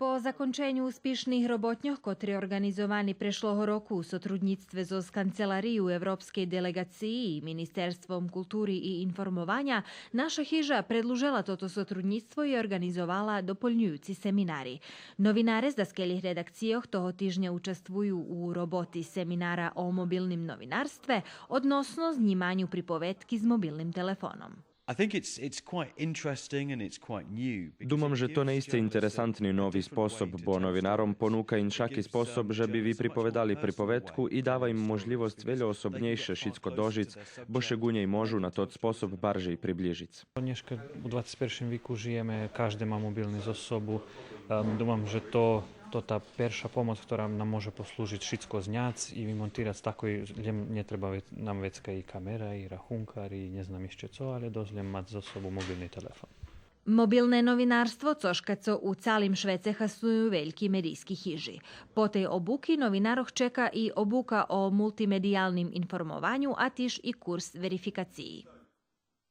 Po zakončenju uspішних robotnjah, kotre organizovani prešloho roku u sotrudnictve z Kancelariju Evropske delegaciji i Ministerstvom kulturi i informovanja, naša hiža predlužela toto sotrudnictvo i organizovala dopoljňujúci seminari. Novinare z daskelih redakcijoh toho tižnja učestvuju u roboti seminara o mobilnim novinarstve, odnosno znimanju pripovetki s mobilnim telefonom. Думам, že to neiste interesantni novi sposob, bo novinarom ponuka in šaki sposob, že bi vi pripovedali pripovetku i dava im možljivost veľa osobnejše šitsko dožic, bo še gunjej možu na tot sposob barže i približic. Dneska u 21. viku žijeme, každý má mobilný zosobu. Думам, že to tá perša pomoc, ktorá nám môže poslúžiť všetko zňac i vymontirať tako, že netreba nám vecka i kamera, i rachunkar, i neznam ešte co, ale dozljem mať zo sobu mobilný telefon. Mobilne novinarstvo coškaco u calim Švece hasuju veljki medijski hiži. Po tej obuki novinaroh čeka i obuka o multimedijalnim informovanju, a tiž i kurs verifikaciji.